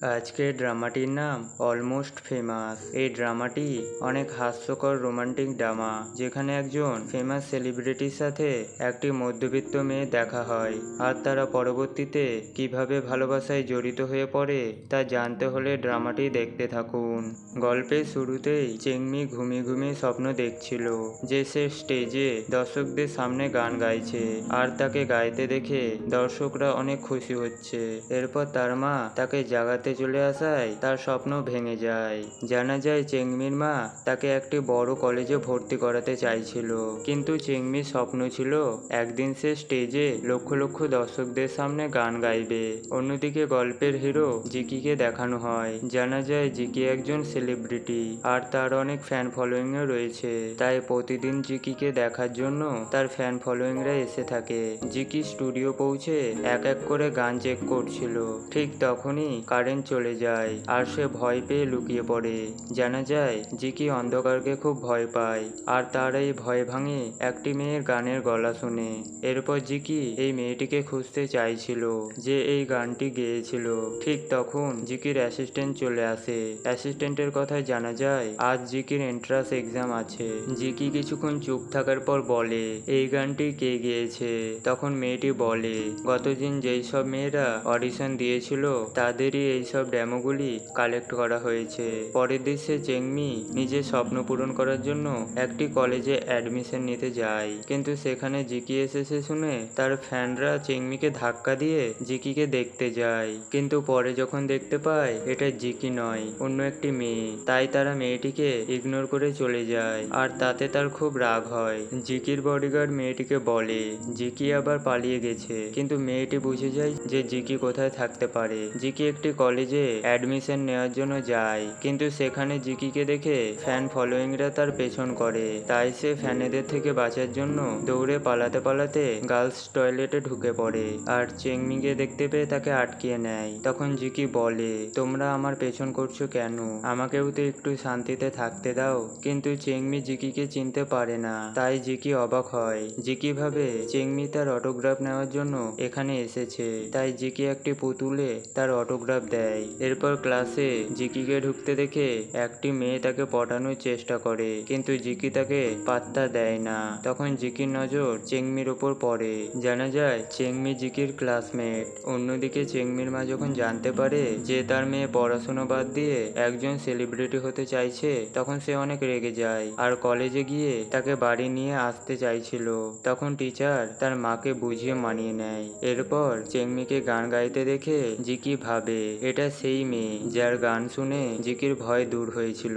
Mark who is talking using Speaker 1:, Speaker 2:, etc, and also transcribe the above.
Speaker 1: আজকের ড্রামাটির নাম almost famous. এই ড্রামাটি অনেক হাস্যকর রোমান্টিক ড্রামা, যেখানে একজন ফেমাস সেলিব্রিটির সাথে একটি মধ্যবিত্ত মেয়ে দেখা হয়, আর তারা পরবর্তীতে কিভাবে ভালোবাসায় জড়িত হয়ে পড়ে তা জানতে হলে ড্রামাটি দেখতে থাকুন। গল্পের শুরুতেই চেংমি ঘুমিয়ে ঘুমিয়ে স্বপ্ন দেখছিল যে সে স্টেজে দর্শকদের সামনে গান গাইছে, আর তাকে গাইতে দেখে দর্শকরা অনেক খুশি হচ্ছে। এরপর তার মা তাকে জাগাতে চলে আসায় তার স্বপ্ন ভেঙে যায়। জানা যায় চেংমির মা তাকে একটি বড় কলেজে ভর্তি করাতে চাইছিল, কিন্তু চেংমির স্বপ্ন ছিল একদিন সে স্টেজে লক্ষ লক্ষ দর্শকদের সামনে গান গাইবে। অন্যদিকে গল্পের হিরো জিকিকে দেখানো হয়। জানা যায় জিকি একজন সেলিব্রিটি, আর তার অনেক ফ্যান ফলোয়িংও রয়েছে, তাই প্রতিদিন জিকিকে দেখার জন্য তার ফ্যান ফলোয়িংরা এসে থাকে। জিকি স্টুডিও পৌঁছে এক এক করে গান চেক করছিল। ঠিক তখনই কারেন্ট চলে যায়, আর সে ভয় পেয়ে লুকিয়ে পড়ে। জানা যায় জিকি অন্ধকারকে খুব ভয় পায়, আর তার এই ভয় ভাঙে একটি মেয়ের গানের গলা শুনে। এরপর জিকি এই মেয়েটিকে খুঁজতে চাইছিল যে এই গানটি গেয়েছিল। ঠিক তখন জিকির অ্যাসিস্ট্যান্ট চলে আসে। অ্যাসিস্ট্যান্টের কথায় জানা যায় আজ জিকির এন্ট্রান্স এক্সাম আছে। জিকি কিছুক্ষণ চুপ থাকার পর বলে, এই গানটি কে গেয়েছে? তখন মেয়েটি বলে, গতদিন যেই সব মেয়েরা অডিশন দিয়েছিল তাদেরই এইসব ডেমোগুলি কালেক্ট করা হয়েছে। পরের দৃশ্যে চেংমি নিজের স্বপ্ন পূরণ করার জন্য একটি কলেজে অ্যাডমিশন নিতে যায়, কিন্তু সেখানে জিকি এসেছে শুনে তার ফ্যানরা চেংমিকে ধাক্কা দিয়ে জিকিকে দেখতে যায়, কিন্তু পরে যখন দেখতে পায় এটা জিকি নয়, অন্য একটি মেয়ে, তাই তারা মেয়েটিকে ইগনোর করে চলে যায়, আর তাতে তার খুব রাগ হয়। জিকির বডিগার্ড মেয়েটিকে বলে জিকি আবার পালিয়ে গেছে, কিন্তু মেয়েটি বুঝে যায় যে জিকি কোথায় থাকতে পারে। জিকি একটি কলেজে অ্যাডমিশন নেওয়ার জন্য যায়, কিন্তু সেখানে জিকিকে দেখে ফ্যান ফলোয়িংরা তার পেছন করে, তাই সে ফ্যানেদের থেকে বাঁচার জন্য দৌড়ে পালাতে পালাতে গার্লস টয়লেটে ঢুকে পড়ে, আর চেংমিকে দেখতে পেয়ে তাকে আটকিয়ে নেয়। তখন জিকি বলে, তোমরা আমার পেছন করছো কেন? আমাকেও তো একটু শান্তিতে থাকতে দাও। কিন্তু চেংমি জিকিকে চিনতে পারে না, তাই জিকি অবাক হয়। জিকি ভাবে চেংমি তার অটোগ্রাফ নেওয়ার জন্য এখানে এসেছে, তাই জিকি একটি পুতুলে তার অটোগ্রাফ দেয়। এরপর ক্লাসে জিকিকে ঢুকতে দেখে একটি মেয়ে তাকে পটানোর চেষ্টা করে, কিন্তু জিকি তাকে পাত্তা দেয় না। তখন জিকির নজর চেংমির ওপর পড়ে। জানা যায় চেংমি জিকির ক্লাসমেট। অন্যদিকে চেংমির মা যখন জানতে পারে যে তার মেয়ে পড়াশোনা বাদ দিয়ে একজন সেলিব্রিটি হতে চাইছে, তখন সে অনেক রেগে যায়, আর কলেজে গিয়ে তাকে বাড়ি নিয়ে আসতে চাইছিল। তখন টিচার তার মাকে বুঝিয়ে মানিয়ে নেয়। এরপর চেংমিকে গান গাইতে দেখে জিকি ভাবে এটা সেই মেয়ে যার গান শুনে জিকির ভয় দূর হয়েছিল।